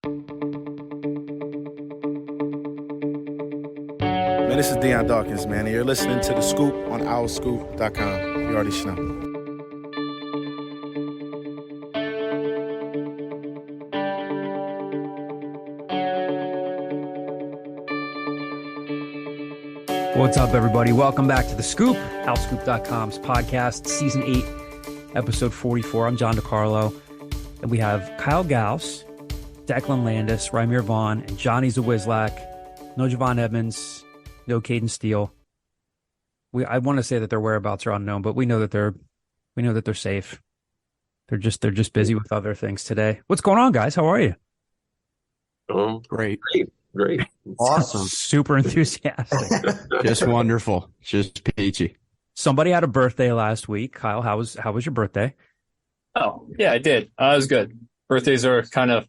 Man, this is Deion Dawkins, man, and you're listening to The Scoop on OwlScoop.com. You already know. What's up, everybody? Welcome back to The Scoop, OwlScoop.com's podcast, Season 8, Episode 44. I'm John DeCarlo, and we have Kyle Gauss, Declan Landis, Rymir Vaughn, and Johnny Zawizlak. No Javon Edmonds, no Caden Steele. I want to say that their whereabouts are unknown, but we know that they're safe. They're just busy with other things today. What's going on, guys? How are you? Great. Awesome. Super enthusiastic. Just wonderful. Just peachy. Somebody had a birthday last week. Kyle, how was your birthday? Oh, yeah, I did. It was good. Birthdays are kind of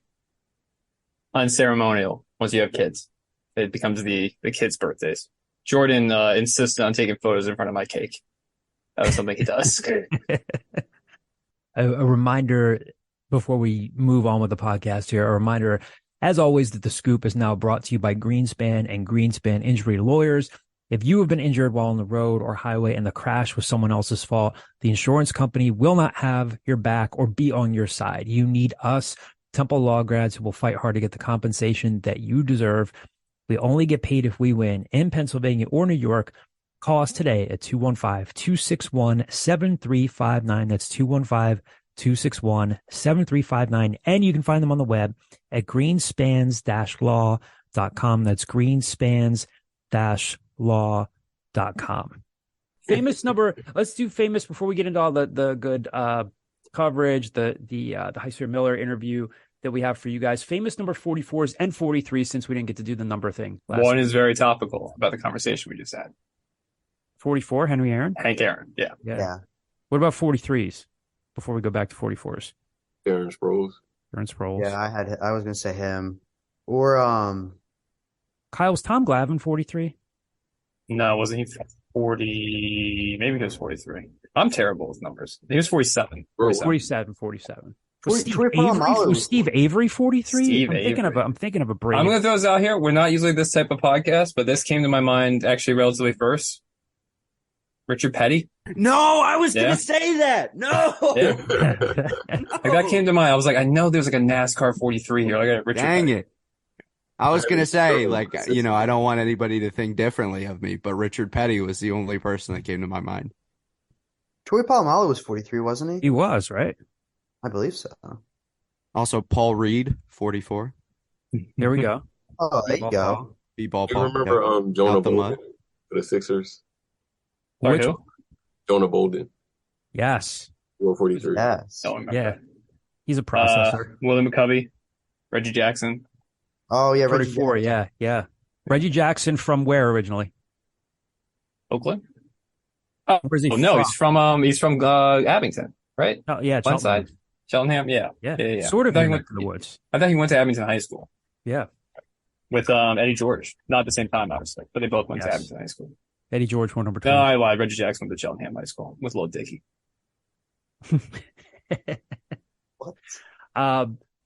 unceremonial once you have kids. It becomes the kids' birthdays. Jordan insisted on taking photos in front of my cake. That was something he does. A reminder before we move on with the podcast here, a reminder, as always, that The Scoop is now brought to you by Greenspan and Greenspan Injury Lawyers. If you have been injured while on the road or highway and the crash was someone else's fault, the insurance company will not have your back or be on your side. You need us, Temple Law grads, who will fight hard to get the compensation that you deserve. We only get paid if we win in Pennsylvania or New York. Call us today at 215-261-7359. That's 215-261-7359. And you can find them on the web at greenspans-law.com. That's greenspans-law.com. Famous number. Let's do famous before we get into all the good coverage, the Hysier Miller interview that we have for you guys. Famous number 44s and 43s, since we didn't get to do the number thing last One week. is very topical about the conversation we just had. 44, Henry Aaron? Hank Aaron, yeah. What about 43s before we go back to 44s? Aaron Sproles. Aaron Sproles. Yeah, I was gonna say him. Or Kyle's Tom Glavine 43? No, wasn't he 40? Maybe he was 43. I'm terrible with numbers. He was 47. 47. Was Polamalu. Steve Avery 43? Steve I'm thinking of a break. I'm going to throw this out here. We're not usually this type of podcast, but this came to my mind actually relatively first. Richard Petty. no, I was gonna say that. No. Yeah. Like that came to mind. I was like, I know there's like a NASCAR 43 here. Like Richard Dang Petty. it. I was going to say, I don't want anybody to think differently of me, but Richard Petty was the only person that came to my mind. Troy Polamalu was 43, wasn't he? He was, right? I believe so. Also, Paul Reed, 44. There we go. Oh, there you go. B-ball You Paul. remember Jonah Out the mud. Bolden for the Sixers? Sorry, Which- who? Jonah Bolden, Yes. 43. Yes. Don't remember. Yeah. He's a processor. William McCovey, Reggie Jackson. Oh yeah, Reggie 34, Jackson. yeah. Reggie Jackson from where originally? Oakland? Where is he Oh, no, from? he's from Abington, right? Oh, yeah, One Cheltenham. side. Cheltenham, yeah. Yeah. Sort of I thought, he in went, to the woods. I thought he went to Abington High School Yeah. with Eddie George. Not at the same time, obviously, but they both went to Yes. Abington High School. Eddie George, one number 2. No, I lied. Reggie Jackson went to Cheltenham High School with Lil Dicky.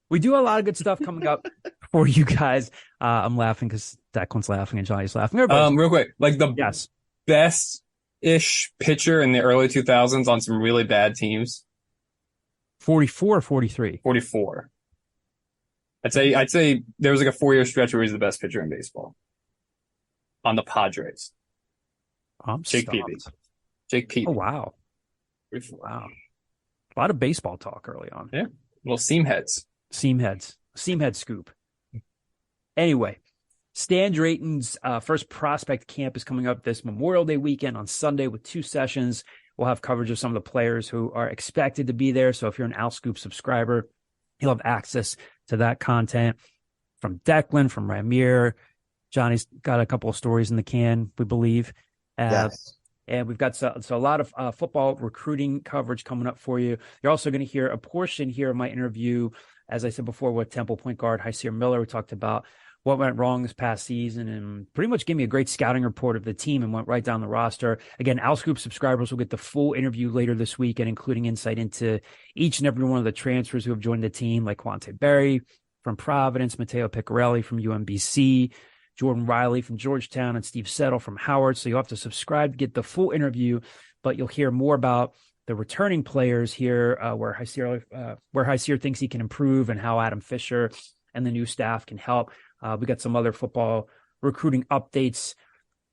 We do a lot of good stuff coming up for you guys. I'm laughing because Declan's laughing and Johnny's laughing. Everybody's Real quick, like the yes. best-ish pitcher in the early 2000s on some really bad teams. 44 or 43? 44. I'd say there was like a 4-year stretch where he was the best pitcher in baseball. On the Padres. Jake Peavy. Jake Peavy. Oh, wow. 44. Wow. A lot of baseball talk early on. Yeah. Little seam heads. Seamhead scoop. Anyway, Stan Drayton's first prospect camp is coming up this Memorial Day weekend on Sunday with 2 sessions. We'll have coverage of some of the players who are expected to be there. So if you're an Owl Scoop subscriber, you'll have access to that content from Declan, from Rymir. Johnny's got a couple of stories in the can, we believe. Yes. And we've got so a lot of football recruiting coverage coming up for you. You're also going to hear a portion here of my interview, as I said before, with Temple point guard Hysier Miller. We talked about what went wrong this past season and pretty much gave me a great scouting report of the team and went right down the roster. Again, Owl Scoop subscribers will get the full interview later this week and including insight into each and every one of the transfers who have joined the team, like Quante Berry, from Providence, Matteo Piccarelli from UMBC, Jordan Riley from Georgetown, and Steve Settle from Howard. So you'll have to subscribe to get the full interview, but you'll hear more about the returning players here, where Hysier thinks he can improve and how Adam Fisher and the new staff can help. We got some other football recruiting updates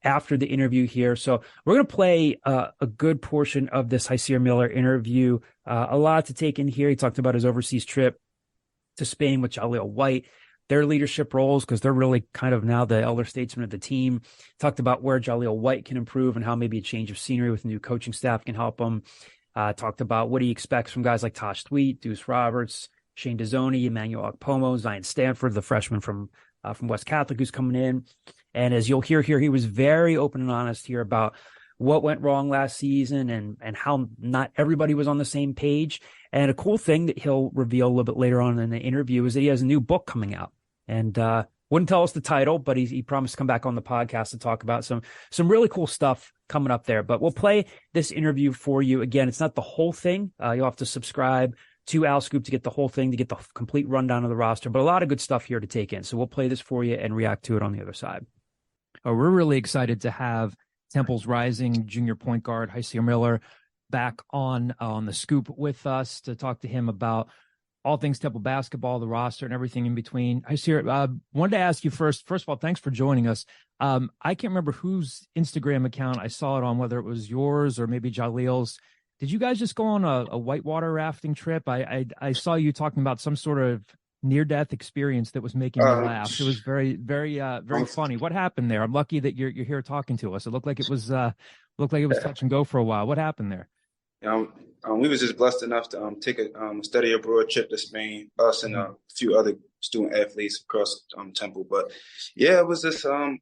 after the interview here. So we're going to play a good portion of this Hysier Miller interview. A lot to take in here. He talked about his overseas trip to Spain with Jaleel White, their leadership roles, because they're really kind of now the elder statesmen of the team. Talked about where Jaleel White can improve and how maybe a change of scenery with new coaching staff can help him. Talked about what he expects from guys like Tosh Thweatt, Deuce Roberts, Shane Dezzoni, Emmanuel Okpomo, Zion Stanford, the freshman from West Catholic who's coming in. And as you'll hear here, he was very open and honest here about what went wrong last season and how not everybody was on the same page. And a cool thing that he'll reveal a little bit later on in the interview is that he has a new book coming out. And wouldn't tell us the title, but he promised to come back on the podcast to talk about some really cool stuff coming up there. But we'll play this interview for you. Again, it's not the whole thing. You'll have to subscribe to Al Scoop to get the whole thing, to get the complete rundown of the roster, but a lot of good stuff here to take in. So we'll play this for you and react to it on the other side. We're really excited to have Temple's rising junior point guard, Hysier Miller, back on the Scoop with us to talk to him about all things Temple basketball, the roster, and everything in between. Hysier, wanted to ask you first of all, thanks for joining us. I can't remember whose Instagram account I saw it on, whether it was yours or maybe Jaleel's. Did you guys just go on a whitewater rafting trip? I saw you talking about some sort of near-death experience that was making me laugh. It was very, very, very funny. What happened there? I'm lucky that you're here talking to us. It looked like it was touch and go for a while. What happened there? We was just blessed enough to take a study abroad trip to Spain, us and a few other student athletes across Temple. But yeah, it was just I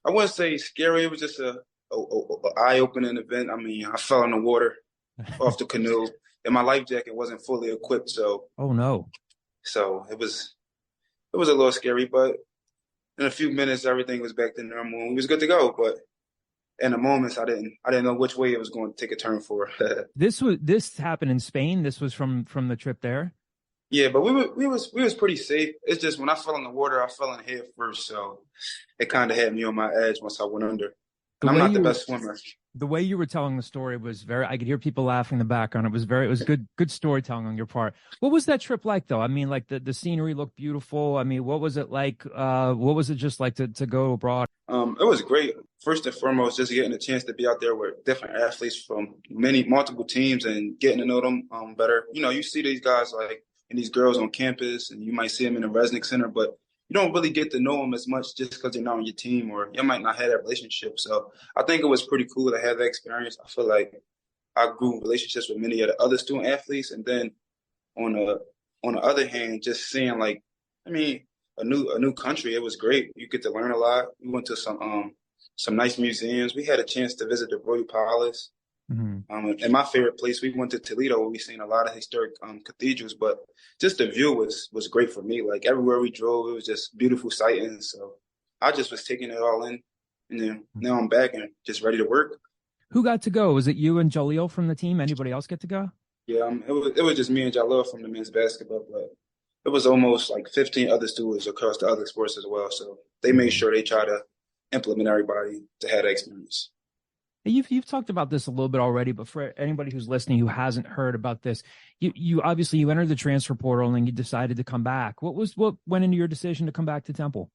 wouldn't say scary. It was just a eye-opening event. I mean, I fell in the water off the canoe, and my life jacket wasn't fully equipped. So oh no. So it was a little scary, but in a few minutes everything was back to normal and we was good to go. But in the moments I didn't know which way it was going to take a turn for. This happened in Spain. This was from the trip there. Yeah, but we was pretty safe. It's just when I fell in the water, I fell in head first, so it kind of had me on my edge once I went under. And I'm not the best swimmer. The way you were telling the story was I could hear people laughing in the background. It was good storytelling on your part. What was that trip like though? I mean, like the scenery looked beautiful. I mean, what was it like? What was it just like to go abroad? It was great. First and foremost, just getting a chance to be out there with different athletes from multiple teams and getting to know them better. You know, you see these guys and these girls on campus and you might see them in the Resnick Center, but you don't really get to know them as much just because they're not on your team or you might not have that relationship. So I think it was pretty cool to have that experience. I feel like I grew relationships with many of the other student athletes. And then on the other hand, just seeing a new country, it was great. You get to learn a lot. We went to some nice museums. We had a chance to visit the Royal Palace. Mm-hmm. And my favorite place, we went to Toledo where we seen a lot of historic cathedrals, but just the view was great for me. Like everywhere we drove, it was just beautiful sightings. So I just was taking it all in, and then now I'm back and just ready to work. Who got to go? Was it you and Jaleel from the team? Anybody else get to go? Yeah, it was just me and Jaleel from the men's basketball, but it was almost like 15 other students across the other sports as well. So they made sure they try to implement everybody to have that experience. You've talked about this a little bit already, but for anybody who's listening who hasn't heard about this, you obviously you entered the transfer portal and you decided to come back. What went into your decision to come back to Temple?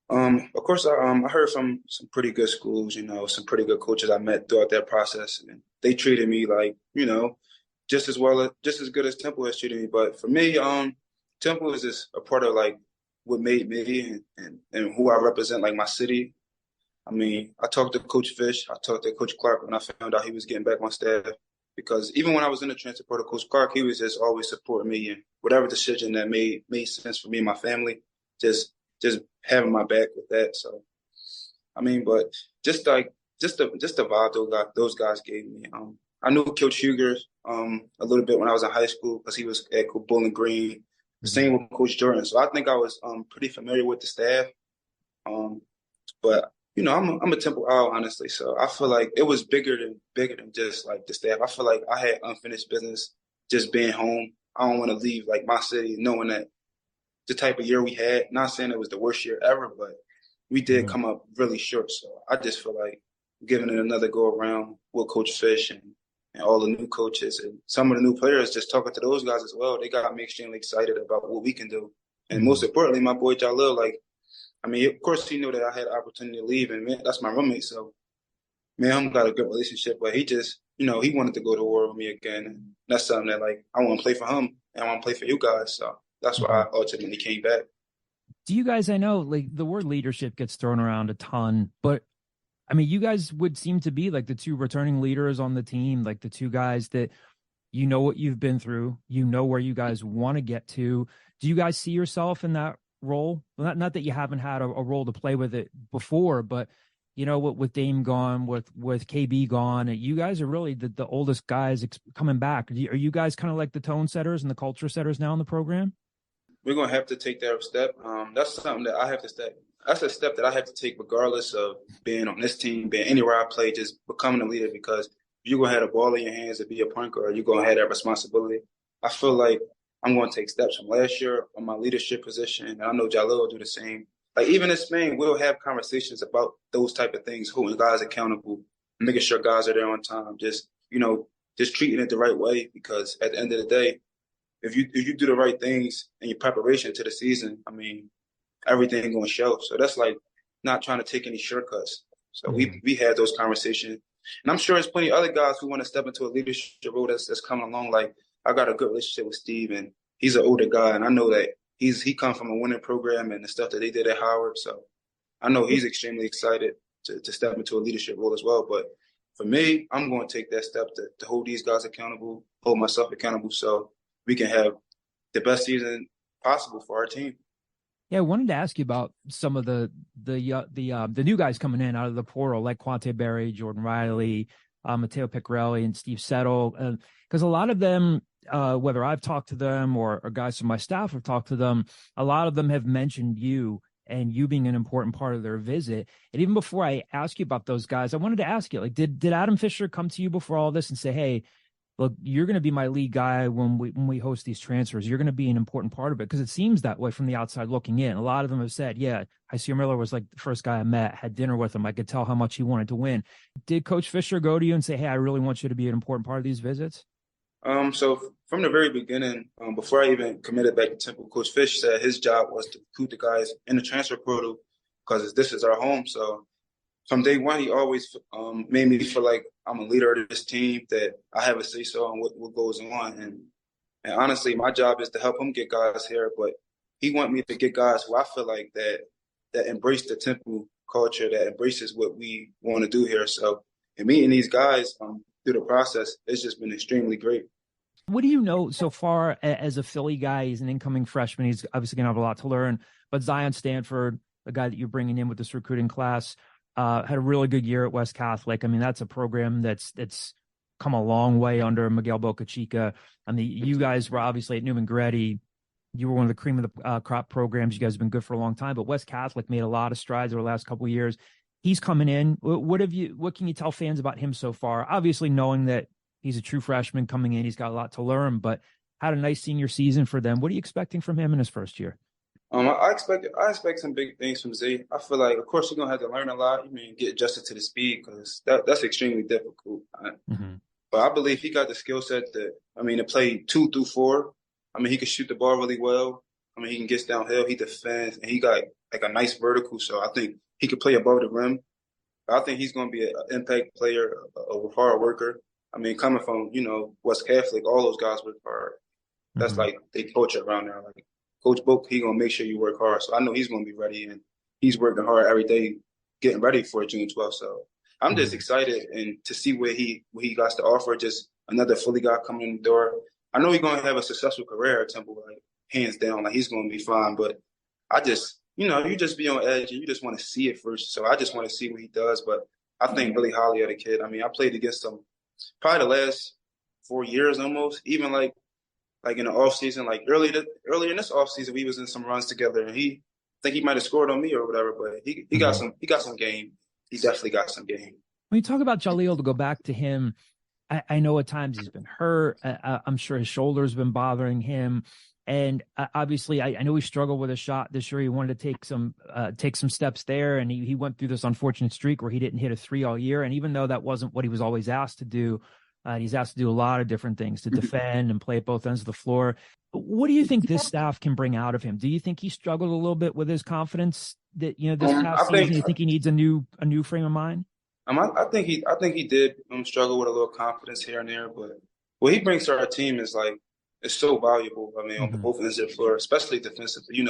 Of course, I heard from some pretty good schools, some pretty good coaches I met throughout that process, and they treated me like, just as good as Temple has treated me. But for me, Temple is just a part of what made me and who I represent, like my city. I mean, I talked to Coach Fish. I talked to Coach Clark when I found out he was getting back on staff. Because even when I was in the transfer portal, Coach Clark, he was just always supporting me and whatever decision that made sense for me and my family, just having my back with that. So, I mean, but just the vibe those guys gave me. I knew Coach Huger a little bit when I was in high school because he was at Bowling Green. Same with Coach Jordan. So I think I was pretty familiar with the staff. But I'm a Temple Owl, honestly. So I feel like it was bigger than just like the staff. I feel like I had unfinished business just being home. I don't want to leave my city knowing that the type of year we had. Not saying it was the worst year ever, but we did come up really short. So I just feel like giving it another go around with Coach Fish and all the new coaches and some of the new players, just talking to those guys as well, they got me extremely excited about what we can do. And most importantly, my boy Jalil, like, I mean, of course he knew that I had the opportunity to leave, and man, that's my roommate. So, man, I've got a good relationship, but he just, he wanted to go to war with me again. And that's something that, like, I want to play for him and I want to play for you guys. So that's why I ultimately came back. Do you guys, I know like the word leadership gets thrown around a ton, but I mean, you guys would seem to be like the two returning leaders on the team, like the two guys that what you've been through, where you guys want to get to. Do you guys see yourself in that role? Well, not that you haven't had a role to play with it before, but with Dame gone, with KB gone, you guys are really the oldest guys coming back. Are you guys kind of like the tone setters and the culture setters now in the program? We're going to have to take that step. That's something that I have to step. That's a step that I have to take regardless of being on this team, being anywhere I play, just becoming a leader, because you're going to have the ball in your hands to be a point guard. You're going to have that responsibility. I feel like I'm going to take steps from last year on my leadership position, and I know Jalil will do the same. Like, even in Spain, we'll have conversations about those type of things, holding guys accountable, making sure guys are there on time, just treating it the right way, because at the end of the day, if you do the right things in your preparation to the season, I mean, everything going to show. So that's like not trying to take any shortcuts. So we had those conversations. And I'm sure there's plenty of other guys who want to step into a leadership role that's coming along. Like, I got a good relationship with Steve, and he's an older guy, and I know that he comes from a winning program and the stuff that they did at Howard. So I know he's extremely excited to step into a leadership role as well. But for me, I'm going to take that step to hold these guys accountable, hold myself accountable, so we can have the best season possible for our team. Yeah, I wanted to ask you about some of the new guys coming in out of the portal, like Quante Berry, Jordan Riley, Matteo Piccarelli, and Steve Settle, because a lot of them, whether I've talked to them or guys from my staff have talked to them, a lot of them have mentioned you and you being an important part of their visit. And even before I ask you about those guys, I wanted to ask you, like, did Adam Fisher come to you before all this and say, hey, look, you're going to be my lead guy when we host these transfers. You're going to be an important part of it, because it seems that way from the outside looking in. A lot of them have said, yeah, Hysier Miller was like the first guy I met, had dinner with him. I could tell how much he wanted to win. Did Coach Fisher go to you and say, hey, I really want you to be an important part of these visits? So from the very beginning, before I even committed back to Temple, Coach Fish said his job was to recruit the guys in the transfer portal, because this is our home. So from day one, he always made me feel like I'm a leader of this team, that I have a say-so on what goes on. And honestly, my job is to help him get guys here, but he want me to get guys who I feel like that embrace the Temple culture, that embraces what we want to do here. So, and meeting these guys through the process, it's just been extremely great. What do you know so far as a Philly guy? He's an incoming freshman. He's obviously going to have a lot to learn. But Zion Stanford, the guy that you're bringing in with this recruiting class, had a really good year at West Catholic. I mean, that's a program that's come a long way under Miguel Bocachica. I mean, you guys were obviously at Newman Goretti. You were one of the cream of the crop programs. You guys have been good for a long time. But West Catholic made a lot of strides over the last couple of years. He's coming in. What can you tell fans about him so far? Obviously, knowing that he's a true freshman coming in, he's got a lot to learn, but had a nice senior season for them. What are you expecting from him in his first year? I expect some big things from Z. I feel like, of course, you're gonna have to learn a lot. You mean, get adjusted to the speed, because that's extremely difficult. But I believe he got the skill set to play 2 through 4. I mean, he can shoot the ball really well. I mean, he can get downhill, he defends, and he got like a nice vertical. So I think he could play above the rim. I think he's going to be an impact player, a hard worker. I mean, coming from West Catholic, all those guys work hard. That's like they coach around there. Like, Coach Book, he gonna make sure you work hard. So I know he's gonna be ready, and he's working hard every day, getting ready for June 12th. So I'm just excited and to see what he got to offer. Just another Philly guy coming in the door. I know he's gonna have a successful career at Temple, like hands down. Like, he's gonna be fine. But I just, you just be on edge and you just want to see it first. So I just want to see what he does. But I think really highly of the kid. I mean, I played against him probably the last 4 years almost. Even like in the off season, like earlier in this off season, we was in some runs together, and I think he might have scored on me or whatever. But he got some game. He definitely got some game. When you talk about Jalil, to go back to him, I know at times he's been hurt. I'm sure his shoulder's been bothering him. And obviously, I know he struggled with a shot this year. He wanted to take some steps there, and he went through this unfortunate streak where he didn't hit a three all year. And even though that wasn't what he was always asked to do, he's asked to do a lot of different things, to defend and play at both ends of the floor. What do you think this staff can bring out of him? Do you think he struggled a little bit with his confidence this past season? You think he needs a new frame of mind? I think he did struggle with a little confidence here and there, but what he brings to our team is it's so valuable. I mean, on both ends of the floor, especially defensively.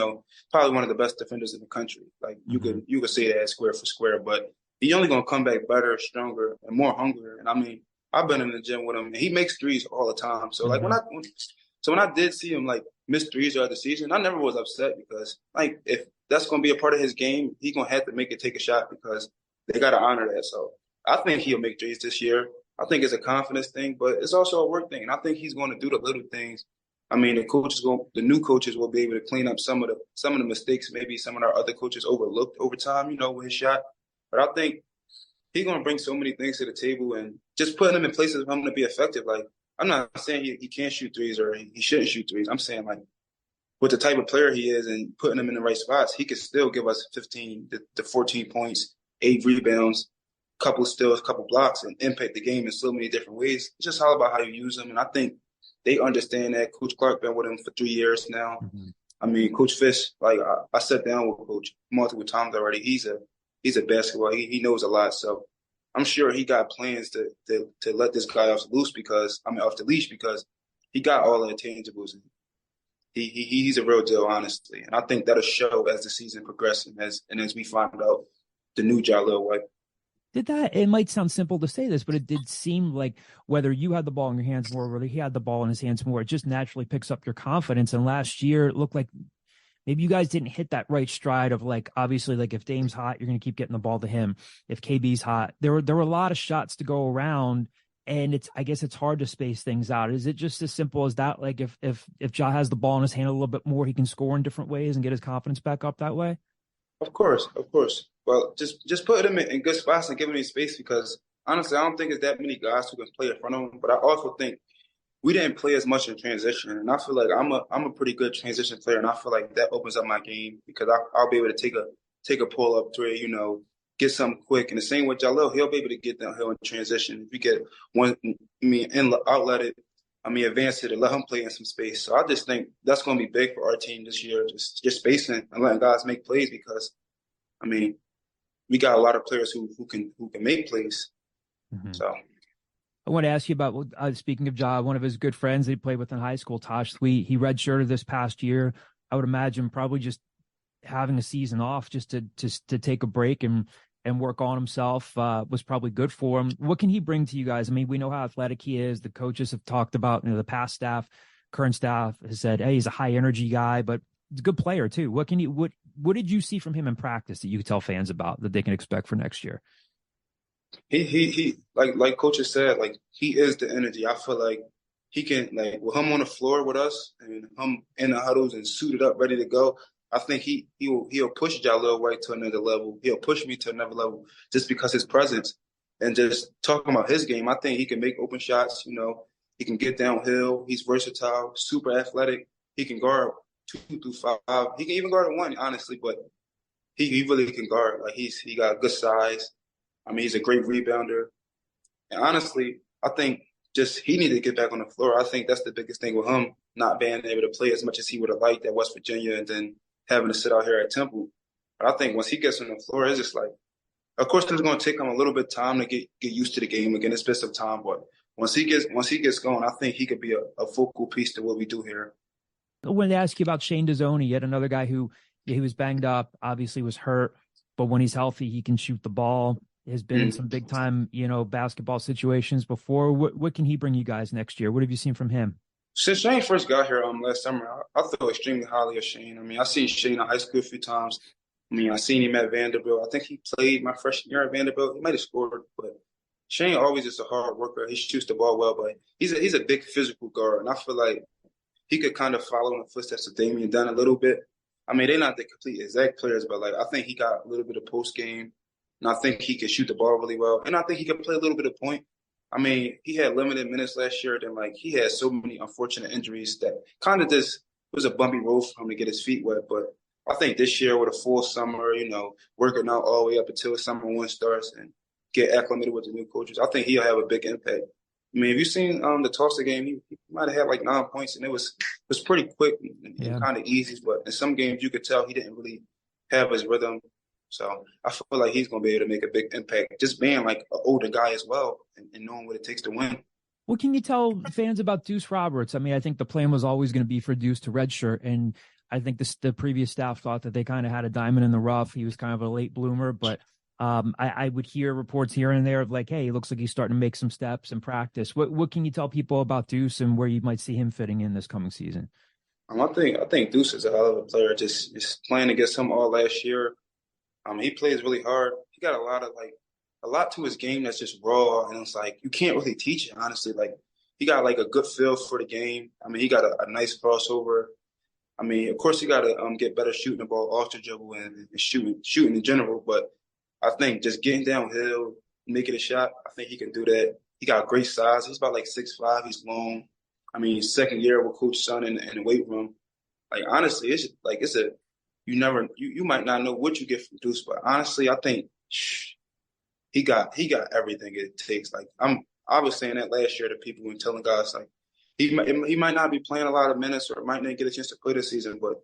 Probably one of the best defenders in the country. You could say that square for square, but he's only gonna come back better, stronger, and more hungrier. And I mean, I've been in the gym with him, and he makes threes all the time. So when I did see him miss threes throughout the season, I never was upset because if that's gonna be a part of his game, he's gonna have to make it take a shot because they gotta honor that. So I think he'll make threes this year. I think it's a confidence thing, but it's also a work thing. And I think he's going to do the little things. I mean, the new coaches will be able to clean up some of the mistakes maybe some of our other coaches overlooked over time, with his shot. But I think he's going to bring so many things to the table and just putting him in places for him to be effective. I'm not saying he can't shoot threes or he shouldn't shoot threes. I'm saying with the type of player he is and putting him in the right spots, he could still give us 15 to 14 points, 8 rebounds, couple steals, couple blocks, and impact the game in so many different ways. It's just all about how you use them. And I think they understand that. Coach Clark been with him for 3 years now. I mean, Coach Fish, I sat down with Coach multiple times already. He's a basketball. He knows a lot. So I'm sure he got plans to let this guy off the leash because he got all the intangibles. He's a real deal, honestly. And I think that'll show as the season progresses and as we find out the new Jalil White. It might sound simple to say this, but it did seem like whether you had the ball in your hands more, whether he had the ball in his hands more, it just naturally picks up your confidence. And last year, it looked like maybe you guys didn't hit that right stride of obviously, if Dame's hot, you're going to keep getting the ball to him. If KB's hot, there were a lot of shots to go around, and I guess it's hard to space things out. Is it just as simple as that? If Ja has the ball in his hand a little bit more, he can score in different ways and get his confidence back up that way? Of course. Well, just put him in good spots and give him space because, honestly, I don't think there's that many guys who can play in front of him. But I also think we didn't play as much in transition. And I feel like I'm a pretty good transition player, and I feel like that opens up my game because I'll be able to take a pull-up three, get something quick. And the same with Jalil, he'll be able to get downhill in transition. If we get outlet it, advance it and let him play in some space. So I just think that's going to be big for our team this year, just spacing and letting guys make plays because, we got a lot of players who can make plays. So I want to ask you about, speaking of Ja, one of his good friends that he played with in high school, Tosh Sweet, he redshirted this past year. I would imagine probably just having a season off just to take a break and work on himself was probably good for him. What can he bring to you guys? We know how athletic he is. The coaches have talked about, the past staff, current staff has said, hey, he's a high energy guy, but he's a good player too. What did you see from him in practice that you could tell fans about that they can expect for next year? He like coaches said, he is the energy. I feel like he can, with him on the floor with us and him in the huddles and suited up, ready to go. I think he'll push Jalil White to another level. He'll push me to another level just because his presence and just talking about his game. I think he can make open shots. He can get downhill. He's versatile, super athletic. He can guard 2 through 5. He can even guard a 1, honestly, but he really can guard. He got good size. He's a great rebounder. And honestly, I think just he needed to get back on the floor. I think that's the biggest thing with him, not being able to play as much as he would have liked at West Virginia and then having to sit out here at Temple. But I think once he gets on the floor, it's just of course, it's going to take him a little bit of time to get used to the game again. It's been some time, but once he gets going, I think he could be a focal piece to what we do here. I wanted to ask you about Shane Dezzoni, yet another guy who he was banged up, obviously was hurt, but when he's healthy, he can shoot the ball. Has been in some big time, basketball situations before. What can he bring you guys next year? What have you seen from him? Since Shane first got here last summer, I thought extremely highly of Shane. I seen Shane in high school a few times. I seen him at Vanderbilt. I think he played my freshman year at Vanderbilt. He might have scored, but Shane always is a hard worker. He shoots the ball well, but he's a big physical guard, and I feel like he could kind of follow in the footsteps of Damian Dunn a little bit. They're not the complete exact players, but I think he got a little bit of post game, and I think he could shoot the ball really well, and I think he could play a little bit of point. He had limited minutes last year, then he had so many unfortunate injuries that kind of just was a bumpy road for him to get his feet wet. But I think this year with a full summer, working out all the way up until summer one starts and get acclimated with the new coaches, I think he'll have a big impact. I mean, have you seen the Tulsa game? He might have had like 9 points, and it was pretty quick and kind of easy. But in some games, you could tell he didn't really have his rhythm. So I feel like he's going to be able to make a big impact, just being like an older guy as well and knowing what it takes to win. What can you tell fans about Deuce Roberts? I mean, I think the plan was always going to be for Deuce to redshirt, and I think the previous staff thought that they kind of had a diamond in the rough. He was kind of a late bloomer, but I would hear reports here and there of like, hey, it looks like he's starting to make some steps in practice. What can you tell people about Deuce and where you might see him fitting in this coming season? I think Deuce is a hell of a player. Just playing against him all last year. He plays really hard. He got a lot to his game that's just raw, and it's like you can't really teach it, honestly. Like he got like a good feel for the game. I mean, he got a nice crossover. I mean, of course, he got to get better shooting the ball off the dribble and shooting in general. But I think just getting downhill, making a shot, I think he can do that. He got great size. He's about like 6'5". He's long. I mean, second year with Coach Sun in the weight room. Like honestly, you might not know what you get from Deuce, but honestly, I think he got everything it takes. Like I was saying that last year to people and telling guys like he might not be playing a lot of minutes or might not get a chance to play this season, but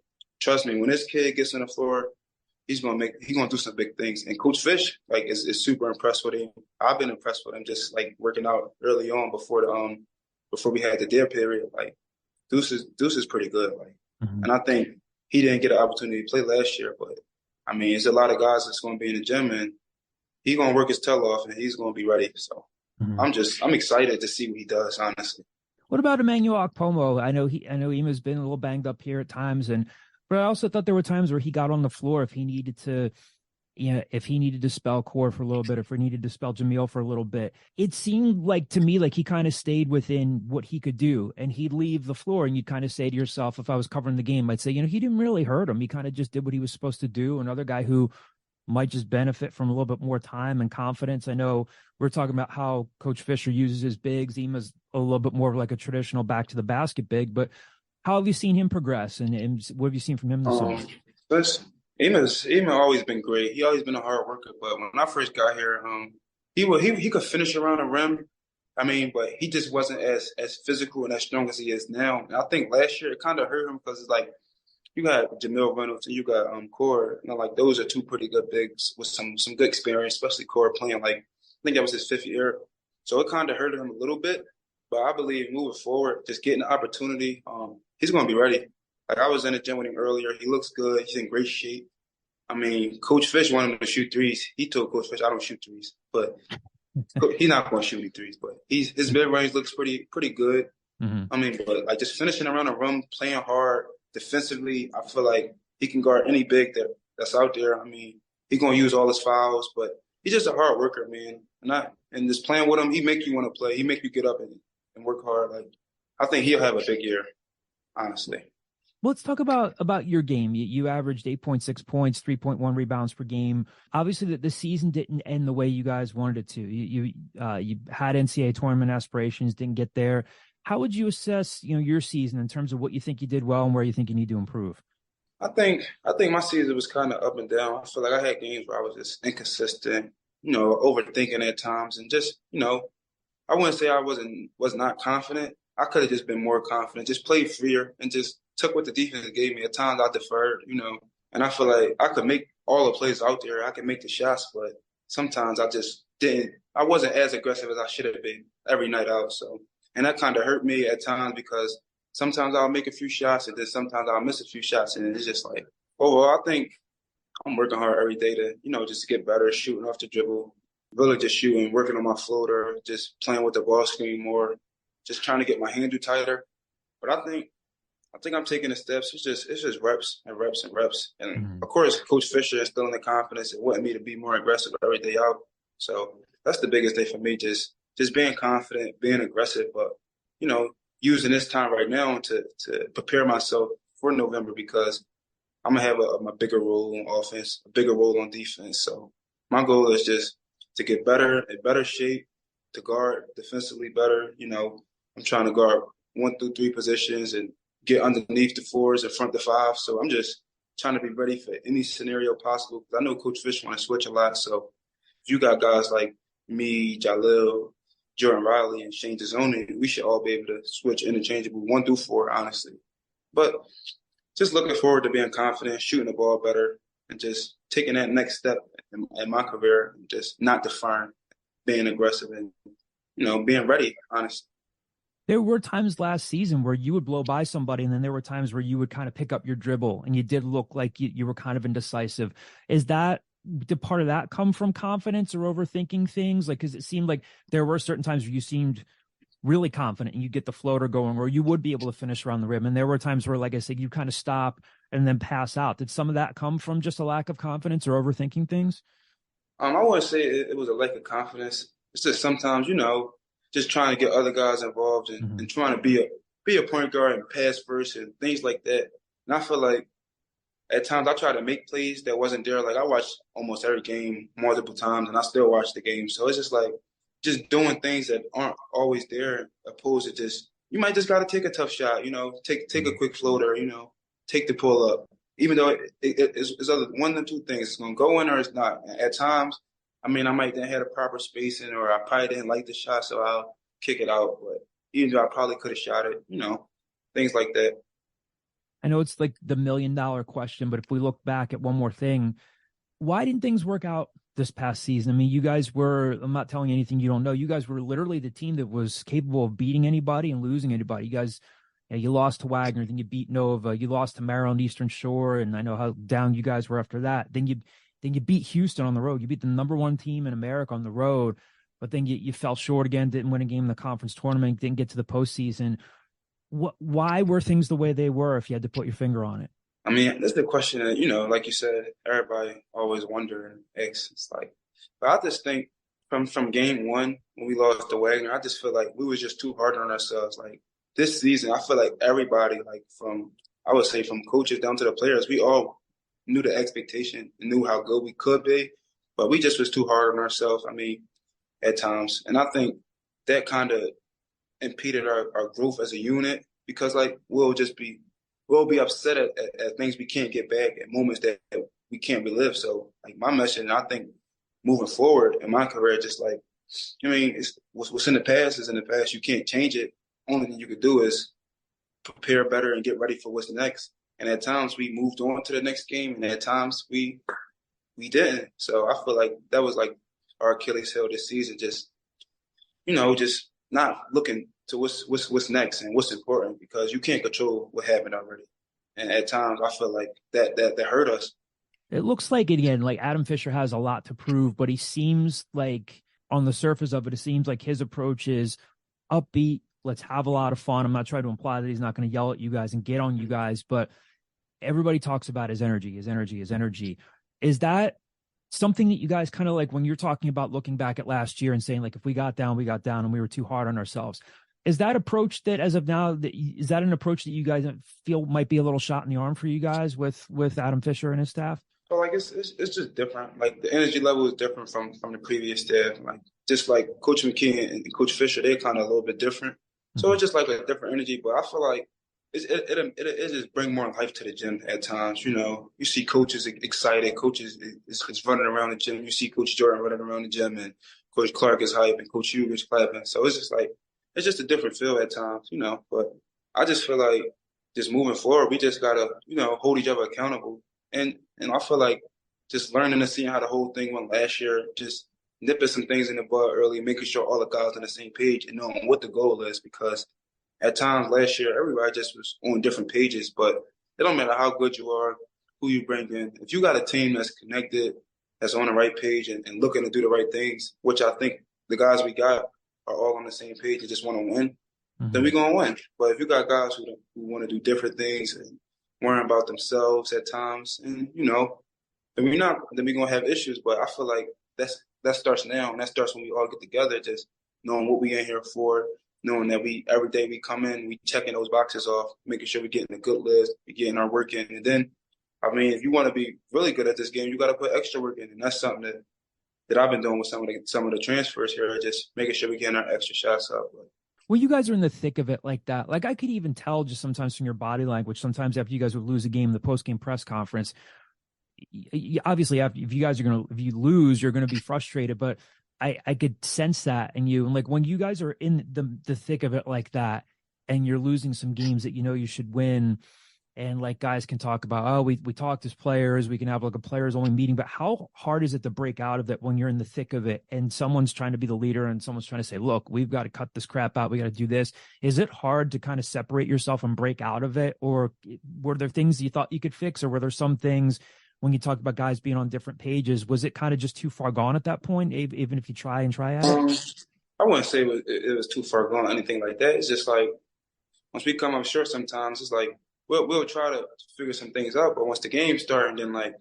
trust me, when this kid gets on the floor, he's gonna do some big things. And Coach Fish is super impressed with him. I've been impressed with him just like working out early on before we had the dead period. Like Deuce is pretty good. Like, and I think he didn't get an opportunity to play last year, but I mean, there's a lot of guys that's going to be in the gym, and he's going to work his tail off, and he's going to be ready. So I'm excited to see what he does, honestly. What about Emmanuel Okpomo? I know Ema's been a little banged up here at times, but I also thought there were times where he got on the floor if he needed to. If he needed to spell Core for a little bit, if he needed to spell Jamil for a little bit, it seemed like to me like he kind of stayed within what he could do, and he'd leave the floor, and you'd kind of say to yourself, if I was covering the game, I'd say, he didn't really hurt him. He kind of just did what he was supposed to do. Another guy who might just benefit from a little bit more time and confidence. I know we're talking about how Coach Fisher uses his bigs. Ema's a little bit more of like a traditional back to the basket big, but how have you seen him progress, and what have you seen from him this summer? Ema always been great. He always been a hard worker. But when I first got here, he could finish around the rim. I mean, but he just wasn't as physical and as strong as he is now. And I think last year it kind of hurt him because it's like you got Jamil Reynolds and you got Core. Like those are two pretty good bigs with some good experience, especially Core playing like I think that was his 5th year. So it kind of hurt him a little bit. But I believe moving forward, just getting the opportunity, he's going to be ready. Like I was in the gym with him earlier. He looks good. He's in great shape. I mean, Coach Fish wanted him to shoot threes. He told Coach Fish, I don't shoot threes. But he's not going to shoot any threes. But his mid-range looks pretty good. Mm-hmm. I mean, but like just finishing around the rim, playing hard, defensively, I feel like he can guard any big that's out there. I mean, he's going to use all his fouls. But he's just a hard worker, man. And just playing with him, he make you want to play. He make you get up and work hard. Like I think he'll have a big year, honestly. Let's talk about your game. You averaged 8.6 points, 3.1 rebounds per game. Obviously, the season didn't end the way you guys wanted it to. You had NCAA tournament aspirations, didn't get there. How would you assess your season in terms of what you think you did well and where you think you need to improve? I think my season was kind of up and down. I feel like I had games where I was just inconsistent, overthinking at times, and just I wouldn't say I was not confident. I could have just been more confident, just played freer, and just took what the defense gave me. At times I deferred, and I feel like I could make all the plays out there. I could make the shots, but sometimes I just didn't. I wasn't as aggressive as I should have been every night out. So, and that kind of hurt me at times because sometimes I'll make a few shots and then sometimes I'll miss a few shots. And it's just like, I think I'm working hard every day to, just to get better, shooting off the dribble, really just shooting, working on my floater, just playing with the ball screen more, just trying to get my handle tighter. But I think I'm taking the steps. It's just reps and reps and reps. And of course, Coach Fisher is still in the confidence and wanting me to be more aggressive every day out. So that's the biggest thing for me, just being confident, being aggressive, but, using this time right now to prepare myself for November because I'm going to have a bigger role on offense, a bigger role on defense. So my goal is just to get better, in better shape, to guard defensively better. I'm trying to guard 1 through 3 positions and get underneath the fours and front the five. So I'm just trying to be ready for any scenario possible. 'Cause I know Coach Fish want to switch a lot. So if you got guys like me, Jalil, Jordan Riley, and Shane Tazzoni, we should all be able to switch interchangeable 1 through 4, honestly. But just looking forward to being confident, shooting the ball better, and just taking that next step in my career, and just not deferring, being aggressive, and being ready, honestly. There were times last season where you would blow by somebody, and then there were times where you would kind of pick up your dribble, and you did look like you were kind of indecisive. Did part of that come from confidence or overthinking things? Like, because it seemed like there were certain times where you seemed really confident and you get the floater going, or you would be able to finish around the rim. And there were times where, like I said, you kind of stop and then pass out. Did some of that come from just a lack of confidence or overthinking things? I wouldn't say it was a lack of confidence. It's just sometimes, just trying to get other guys involved and trying to be a point guard and pass first and things like that. And I feel like at times I try to make plays that wasn't there. Like I watched almost every game multiple times and I still watch the game. So it's just like just doing things that aren't always there, opposed to just you might just gotta take a tough shot, take a quick floater, take the pull up. Even though it's other one of the two things. It's gonna go in or it's not. At times, I might then have a proper spacing or I probably didn't like the shot, so I'll kick it out. But even though I probably could have shot it, things like that. I know it's like the $1 million question, but if we look back at one more thing, why didn't things work out this past season? You guys were, I'm not telling you anything you don't know, you guys were literally the team that was capable of beating anybody and losing anybody. You guys, you lost to Wagner, then you beat Nova, you lost to Maryland Eastern Shore, and I know how down you guys were after that. Then you beat Houston on the road. You beat the #1 team in America on the road, but then you fell short again, didn't win a game in the conference tournament, didn't get to the postseason. Why were things the way they were if you had to put your finger on it? That's the question that, like you said, everybody always wonder and asks. It's like, but I just think from game one, when we lost to Wagner, I just feel like we was just too hard on ourselves. Like this season, I feel like everybody, like I would say from coaches down to the players, we all knew the expectation and knew how good we could be, but we just was too hard on ourselves. At times. And I think that kind of impeded our growth as a unit because like we'll be upset at things we can't get back, at moments that we can't relive. So like my message, I think moving forward in my career, just like it's what's in the past is in the past. You can't change it. Only thing you could do is prepare better and get ready for what's next. And at times we moved on to the next game, and at times we didn't. So I feel like that was like our Achilles heel this season. Just just not looking to what's next and what's important, because you can't control what happened already. And at times I feel like that hurt us. It looks like, again, like Adam Fisher has a lot to prove, but he seems like on the surface of it seems like his approach is upbeat. Let's have a lot of fun. I'm not trying to imply that he's not going to yell at you guys and get on you guys, but everybody talks about his energy. Is that something that you guys kind of like when you're talking about looking back at last year and saying, like, if we got down and we were too hard on ourselves? Is that approach that as of now, is that an approach that you guys feel might be a little shot in the arm for you guys with Adam Fisher and his staff? So like it's just different. Like the energy level is different from the previous staff. Like just like Coach McKee and Coach Fisher, they're kind of a little bit different. So it's just like a different energy. But I feel like it just bring more life to the gym at times. You see coaches excited, coaches is running around the gym. You see Coach Jordan running around the gym, and Coach Clark is hype, and Coach Hugo is clapping. So it's just like it's just a different feel at times, But I just feel like just moving forward, we just gotta hold each other accountable, and I feel like just learning and seeing how the whole thing went last year, just nipping some things in the bud early, making sure all the guys on the same page and knowing what the goal is, because at times last year, everybody just was on different pages, but it don't matter how good you are, who you bring in. If you got a team that's connected, that's on the right page and looking to do the right things, which I think the guys we got are all on the same page and just want to win, then we're going to win. But if you got guys who want to do different things and worrying about themselves at times, and, then we're going to have issues. But I feel like that starts now, and that starts when we all get together, just knowing what we in here for, knowing that every day we come in, we checking those boxes off, making sure we're getting a good list, we're getting our work in. And then, if you want to be really good at this game, you got to put extra work in. And that's something that I've been doing with some of the transfers here, just making sure we're getting our extra shots up. Well, you guys are in the thick of it like that. Like I could even tell just sometimes from your body language, sometimes after you guys would lose a game in the post-game press conference, obviously if you guys are if you lose, you're going to be frustrated, but I could sense that in you. And like when you guys are in the thick of it like that and you're losing some games that you should win, and like guys can talk about, oh, we talked as players, we can have like a players only meeting, but how hard is it to break out of that when you're in the thick of it and someone's trying to be the leader and someone's trying to say, look, we've got to cut this crap out, we got to do this? Is it hard to kind of separate yourself and break out of it? Or were there things you thought you could fix, or were there some things when you talked about guys being on different pages, was it kind of just too far gone at that point, even if you try at it? I wouldn't say it was too far gone or anything like that. It's just like once we come up short sometimes, it's like we'll try to figure some things out, but once the game starts, and then like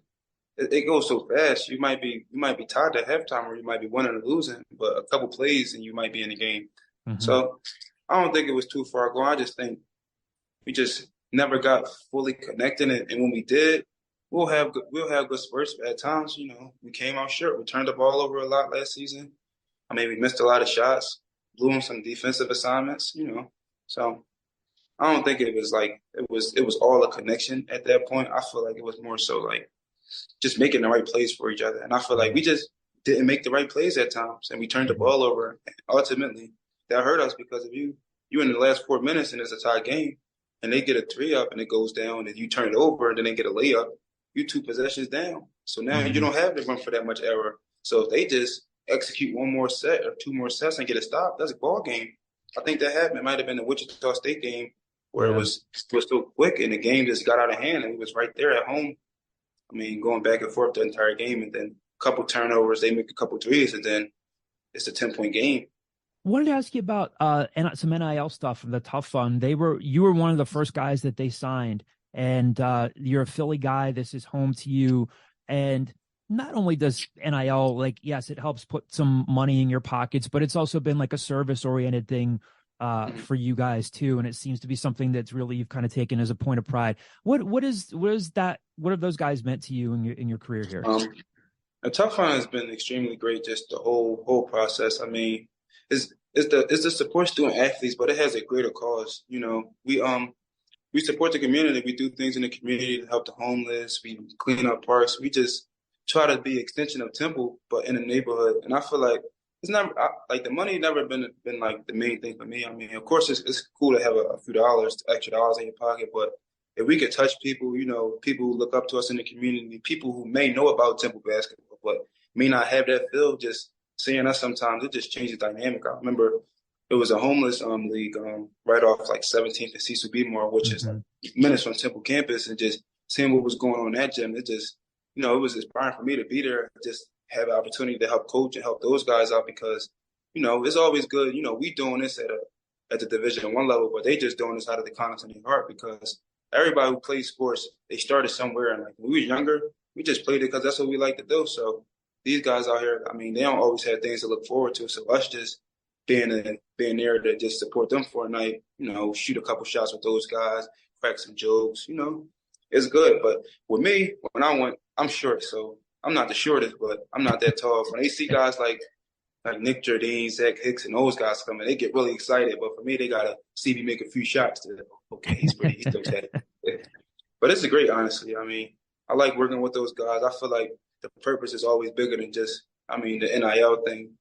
it goes so fast, you might be tied at halftime, or you might be winning or losing, but a couple plays and you might be in the game. Mm-hmm. So I don't think it was too far gone. I just think we just never got fully connected, and when we did, we'll have good spurts at times. We came out short. We turned the ball over a lot last season. I mean, we missed a lot of shots, blew on some defensive assignments. So I don't think it was like it was all a connection at that point. I feel like it was more so like just making the right plays for each other. And I feel like we just didn't make the right plays at times, and we turned the ball over. And ultimately, that hurt us, because if you in the last 4 minutes and it's a tie game, and they get a 3-up and it goes down, and you turn it over and then they get a layup, you 2 possessions down. So now you don't have to run for that much error. So if they just execute 1 more set or 2 more sets and get a stop, that's a ball game. I think that happened. It might have been the Wichita State game where it was so quick and the game just got out of hand, and it was right there at home. I mean, going back and forth the entire game, and then a couple turnovers, they make a couple threes, and then it's a 10-point game. I wanted to ask you about some NIL stuff from the Tough Fund. You were one of the first guys that they signed, and you're a Philly guy. This is home to you. And not only does NIL, like, yes, it helps put some money in your pockets, but it's also been like a service-oriented thing for you guys too. And it seems to be something that's really you've kind of taken as a point of pride. What have those guys meant to you in your career here? The Tough Fund has been extremely great, just the whole process. I mean, it's the support student athletes, but it has a greater cause. We support the community. We do things in the community to help the homeless. We clean up parks. We just try to be an extension of Temple, but in the neighborhood. And I feel like it's never like the money never been like the main thing for me. I mean, of course, it's cool to have a few extra dollars in your pocket, but if we could touch people, people who look up to us in the community, people who may know about Temple basketball, but may not have that feel, just seeing us sometimes, it just changes the dynamic. I remember it was a homeless league right off like 17th and Cecil B. Moore, which is like minutes from Temple campus, and just seeing what was going on in that gym, it just, it was inspiring for me to be there, just have an opportunity to help coach and help those guys out, because, it's always good. We doing this at the Division I level, but they just doing this out of the kindness of their heart, because everybody who plays sports, they started somewhere. And like when we were younger, we just played it because that's what we like to do. So these guys out here, I mean, they don't always have things to look forward to. So us just being there to just support them for a night, shoot a couple shots with those guys, crack some jokes, it's good. But with me, when I went, I'm short, so I'm not the shortest, but I'm not that tall. When they see guys like Nick Jardine, Zach Hicks, and those guys coming, they get really excited. But for me, they gotta see me make a few shots to, okay, he's okay. But it's great, honestly. I mean, I like working with those guys. I feel like the purpose is always bigger than just, the NIL thing.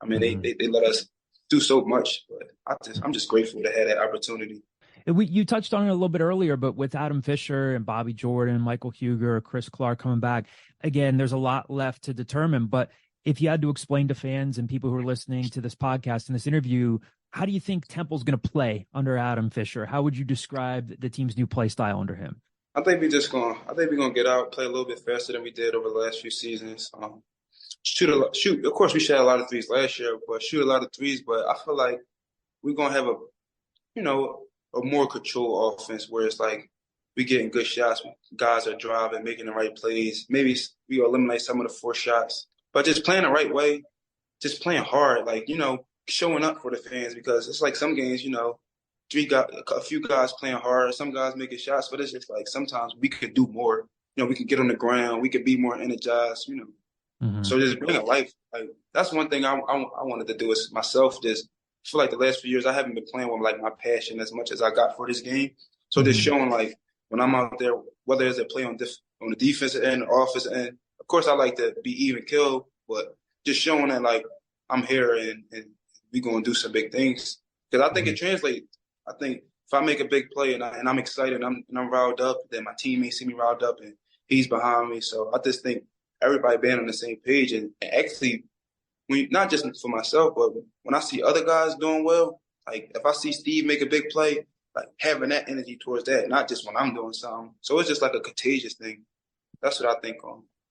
I mean, they let us do so much, but I'm just grateful to have that opportunity. You touched on it a little bit earlier, but with Adam Fisher and Bobby Jordan, Michael Huger, Chris Clark coming back, again, there's a lot left to determine. But if you had to explain to fans and people who are listening to this podcast and this interview, how do you think Temple's going to play under Adam Fisher? How would you describe the team's new play style under him? I think we're gonna get out, play a little bit faster than we did over the last few seasons. Shoot. Of course, we shot a lot of threes last year, but shoot a lot of threes. But I feel like we're gonna have a more controlled offense where it's like we getting good shots. Guys are driving, making the right plays. Maybe we eliminate some of the forced shots, but just playing the right way, just playing hard, like, showing up for the fans, because it's like some games, a few guys playing hard, some guys making shots, but it's just like sometimes we could do more. We could get on the ground, we could be more energized, So just bring a life. Like that's one thing I wanted to do is myself, just feel like the last few years I haven't been playing with like my passion as much as I got for this game. So Mm-hmm. just showing like when I'm out there, whether it's a play on the defensive end or offensive end, of course I like to be even kill, but just showing that like I'm here and we gonna do some big things. Because I think it translates. I think if I make a big play and I'm excited and I'm riled up, then my teammates see me riled up and he's behind me. So I just think everybody being on the same page and actually, not just for myself, but when I see other guys doing well, like if I see Steve make a big play, like having that energy towards that, not just when I'm doing something. So it's just like a contagious thing. That's what I think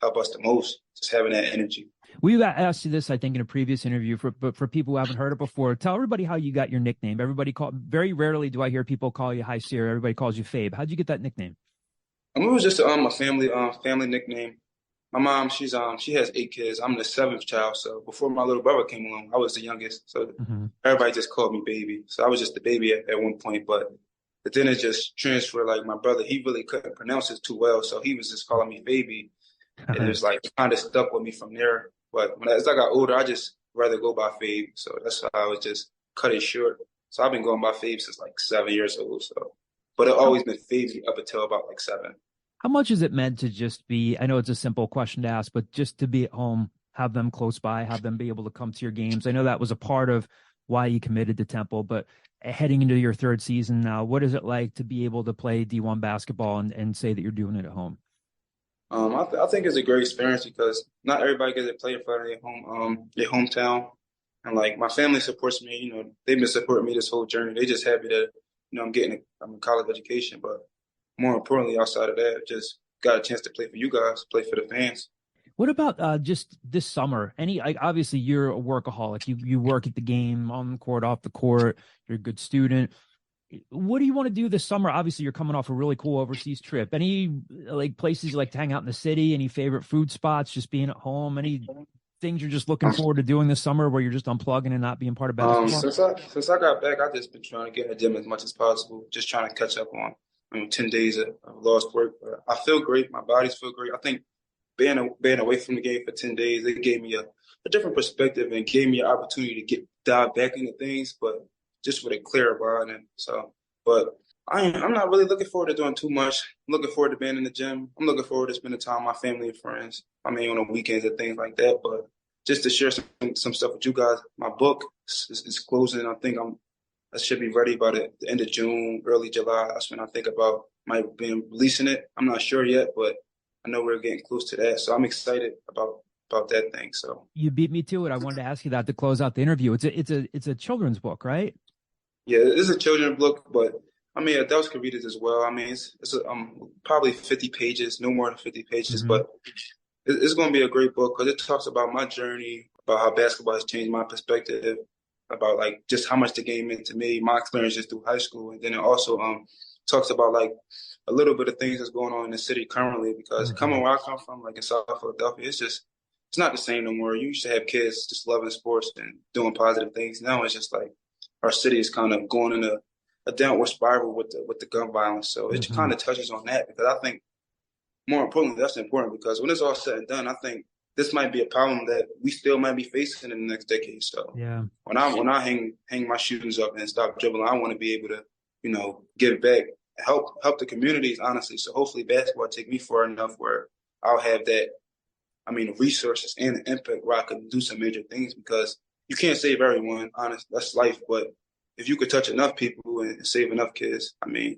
help us the most, just having that energy. We've asked you this, I think, in a previous interview, but for people who haven't heard it before, tell everybody how you got your nickname. Very rarely do I hear people call you Hysier. Everybody calls you Fabe. How'd you get that nickname? It was just a family nickname. My mom, she has 8 kids. I'm the 7th child. So before my little brother came along, I was the youngest. So everybody just called me baby. So I was just the baby at one point, but then it just transferred. Like my brother, he really couldn't pronounce it too well, so he was just calling me baby. And it was like kind of stuck with me from there. But as I got older, I just rather go by Fabe. So that's how I was just cut it short. So I've been going by Fabe since like 7 years old. So, but it always been Fabe up until about like 7. How much is it meant to just be, I know it's a simple question to ask, but just to be at home, have them close by, have them be able to come to your games? I know that was a part of why you committed to Temple, but heading into your 3rd season now, what is it like to be able to play D1 basketball and say that you're doing it at home? I think it's a great experience because not everybody gets to play in front of their hometown. And like my family supports me, they've been supporting me this whole journey. They just happy that, I'm getting a college education, but more importantly, outside of that, just got a chance to play for you guys, play for the fans. What about just this summer? Obviously you're a workaholic. You work at the game, on the court, off the court. You're a good student. What do you want to do this summer? Obviously, you're coming off a really cool overseas trip. Any like places you like to hang out in the city? Any favorite food spots? Just being at home? Any things you're just looking forward to doing this summer where you're just unplugging and not being part of basketball? Since I got back, I've just been trying to get in the gym as much as possible. Just trying to catch up on 10 days of lost work. But I feel great. My bodies feel great. I think being away from the game for 10 days, it gave me a different perspective and gave me an opportunity to dive back into things, but just with a clearer mind. And so, but I'm not really looking forward to doing too much. I'm looking forward to being in the gym. I'm looking forward to spending time with my family and friends. On the weekends and things like that. But just to share some stuff with you guys, my book is closing. I think I should be ready by the end of June, early July. That's when I think about might be releasing it. I'm not sure yet, but I know we're getting close to that. So I'm excited about that thing. So you beat me to it. I wanted to ask you that to close out the interview. It's a children's book, right? Yeah, it's a children's book, but adults can read it as well. It's probably 50 pages, no more than 50 pages, but it's going to be a great book because it talks about my journey, about how basketball has changed my perspective, about like just how much the game meant to me, my experiences through high school, and then it also talks about like a little bit of things that's going on in the city currently. Because coming where I come from, like in South Philadelphia, it's not the same no more. You used to have kids just loving sports and doing positive things. Now it's just like our city is kind of going in a downward spiral with the gun violence. So it kind of touches on that because I think more importantly, that's important because when it's all said and done, I think this might be a problem that we still might be facing in the next decade. So yeah, when I hang my shoes up and stop dribbling, I want to be able to, give back, help the communities, honestly. So hopefully basketball take me far enough where I'll have that, resources and the impact where I can do some major things because you can't save everyone, honest. That's life. But if you could touch enough people and save enough kids, you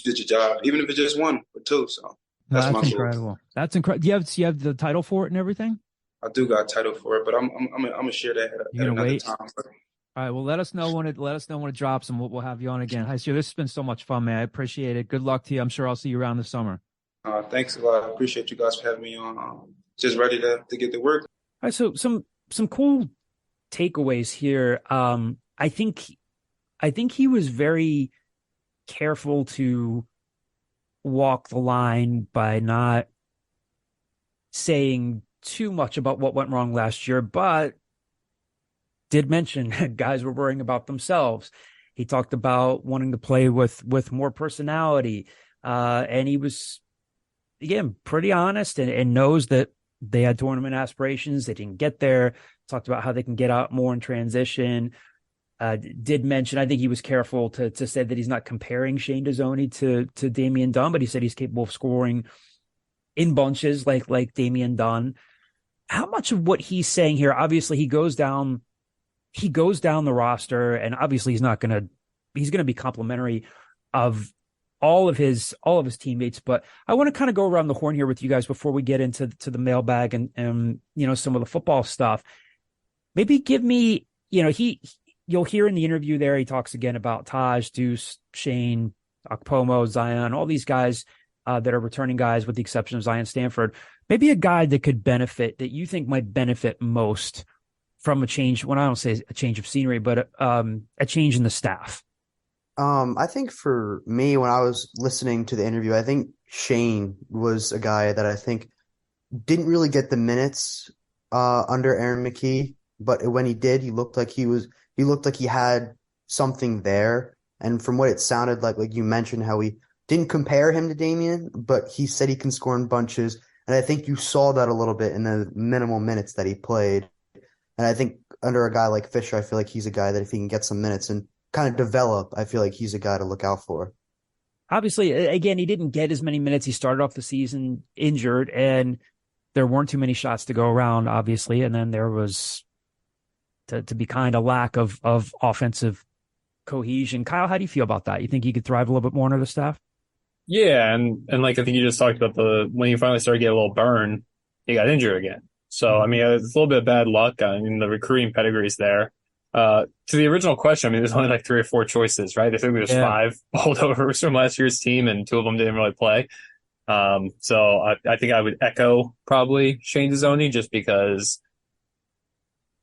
did your job, even if it's just 1 or 2. So that's my incredible. goal. That's incredible. Do you have the title for it and everything? I do got a title for it, but I'm gonna share that at another wait? time. All right. Well, let us know when it drops, and we'll have you on again. Hysier, this has been so much fun, man. I appreciate it. Good luck to you. I'm sure I'll see you around this summer. Thanks a lot. I appreciate you guys for having me on. Just ready to get to work. All right. So some cool takeaways here. I think he was very careful to walk the line by not saying too much about what went wrong last year, but did mention guys were worrying about themselves. He talked about wanting to play with more personality. And he was, again, pretty honest and knows that they had tournament aspirations. They didn't get there. Talked about how they can get out more in transition. did mention, I think he was careful to say that he's not comparing Shane Dezonie to Damian Dunn, but he said he's capable of scoring in bunches like Damian Dunn. How much of what he's saying here, obviously he goes down the roster, and obviously he's going to be complimentary of all of his teammates. But I want to kind of go around the horn here with you guys before we get into the mailbag and some of the football stuff. Maybe give me, you'll hear in the interview there, he talks again about Taj, Deuce, Shane, Akpomo, Zion, all these guys that are returning guys with the exception of Zion Stanford. Maybe a guy that could benefit, that you think might benefit most from a change, when I don't say a change of scenery, but a change in the staff. I think for me, when I was listening to the interview, I think Shane was a guy that I think didn't really get the minutes under Aaron McKee, but when he did, he looked like he had something there. And from what it sounded like you mentioned, how he didn't compare him to Damian, but he said he can score in bunches. And I think you saw that a little bit in the minimal minutes that he played. And I think under a guy like Fisher, I feel like he's a guy that if he can get some minutes and kind of develop, I feel like he's a guy to look out for. Obviously, again, he didn't get as many minutes. He started off the season injured, and there weren't too many shots to go around, obviously. And then there was, to be kind, a lack of offensive cohesion. Kyle, how do you feel about that? You think he could thrive a little bit more under the staff? Yeah, and like I think you just talked about when he finally started getting a little burn, he got injured again. So I mean, it's a little bit of bad luck. I mean, the recruiting pedigree's there. To the original question, I mean, there's only like 3 or 4 choices, right? I think there's 5 holdovers from last year's team, and 2 of them didn't really play. So I think I would echo probably Shane Dezonie, just because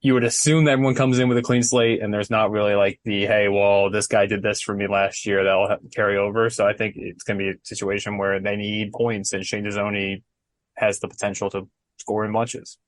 you would assume that everyone comes in with a clean slate, and there's not really like hey, well, this guy did this for me last year, that'll have to carry over. So I think it's going to be a situation where they need points, and Shane Dezonie has the potential to score in bunches.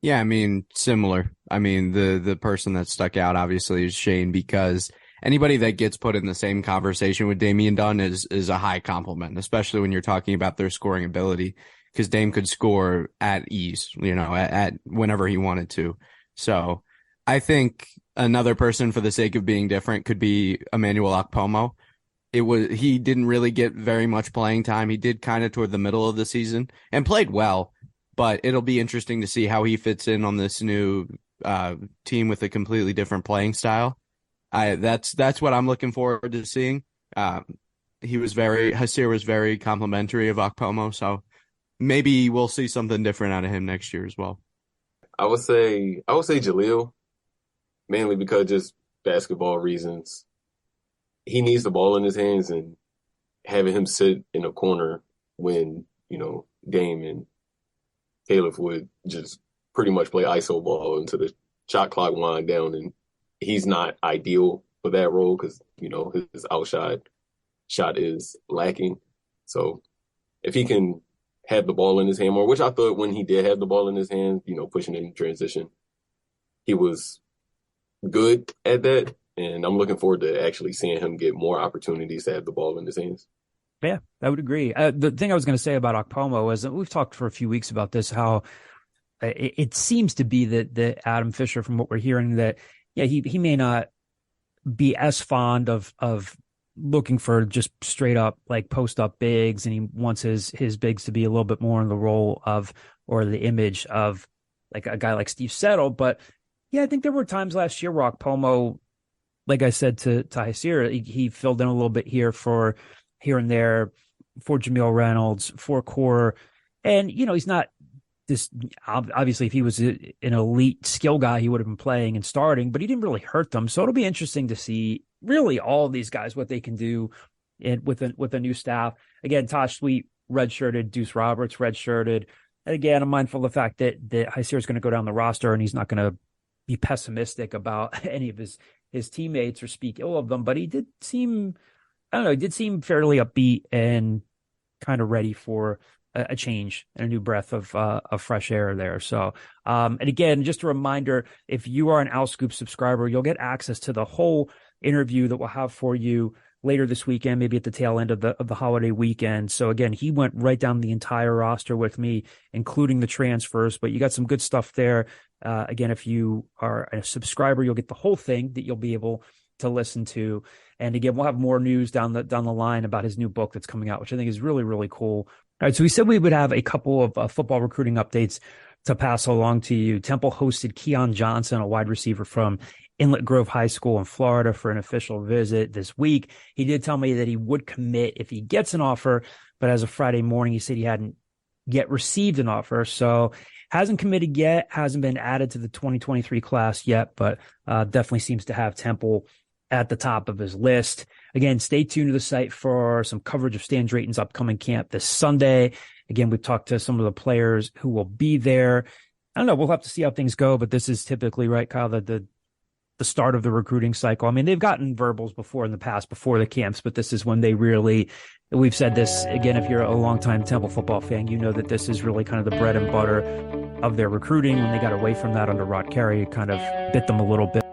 Yeah, I mean, similar. I mean, the person that stuck out obviously is Shane, because anybody that gets put in the same conversation with Damian Dunn is a high compliment, especially when you're talking about their scoring ability, because Dame could score at ease, at whenever he wanted to. So I think another person, for the sake of being different, could be Emmanuel Akpomo. He didn't really get very much playing time. He did kind of toward the middle of the season and played well, but it'll be interesting to see how he fits in on this new team with a completely different playing style. That's what I'm looking forward to seeing. Hysier was very complimentary of Akpomo, so maybe we'll see something different out of him next year as well. I would say Jaleel, mainly because just basketball reasons. He needs the ball in his hands, and having him sit in a corner when, Dame and Caleb would just pretty much play iso ball until the shot clock wind down, and he's not ideal for that role because, his outside shot is lacking. So if he can have the ball in his hand more, which I thought when he did have the ball in his hand, pushing in transition, he was good at that. And I'm looking forward to actually seeing him get more opportunities to have the ball in his hands. Yeah, I would agree. The thing I was going to say about Akpomo is that we've talked for a few weeks about this, how it seems to be that Adam Fisher, from what we're hearing, that, he may not be as fond of looking for just straight up like post up bigs, and he wants his bigs to be a little bit more in the role of, or the image of, like a guy like Steve Settle. But yeah, I think there were times last year where Akpomo, like I said to Hysier, he filled in a little bit here and there for Jamil Reynolds, for Core. And, he's not this, obviously if he was an elite skill guy, he would have been playing and starting, but he didn't really hurt them. So it'll be interesting to see really all of these guys, what they can do with a new staff. Again, Tosh Sweet redshirted, Deuce Roberts redshirted. And again, I'm mindful of the fact that Hysier is going to go down the roster, and he's not going to be pessimistic about any of his teammates or speak ill of them, but he did seem, fairly upbeat and kind of ready for a change and a new breath of fresh air there. So, and again, just a reminder, if you are an Owl Scoop subscriber, you'll get access to the whole interview that we'll have for you later this weekend, maybe at the tail end of the holiday weekend. So again, he went right down the entire roster with me, including the transfers, but you got some good stuff there. Again, if you are a subscriber, you'll get the whole thing that you'll be able to listen to. And again, we'll have more news down the line about his new book that's coming out, which I think is really, really cool. All right. So we said we would have a couple of football recruiting updates to pass along to you. Temple hosted Keon Johnson, a wide receiver from Inlet Grove High School in Florida, for an official visit this week. He did tell me that he would commit if he gets an offer, but as of Friday morning, he said he hadn't yet received an offer. So hasn't committed yet, hasn't been added to the 2023 class yet, but definitely seems to have Temple at the top of his list. Again, stay tuned to the site for some coverage of Stan Drayton's upcoming camp this Sunday. Again, we've talked to some of the players who will be there. I don't know. We'll have to see how things go, but this is typically, right, Kyle, the start of the recruiting cycle. I mean, they've gotten verbals before in the past, before the camps, but this is when they really, we've said this again, if you're a longtime Temple football fan, you know that this is really kind of the bread and butter of their recruiting. When they got away from that under Rod Carey, it kind of bit them a little bit.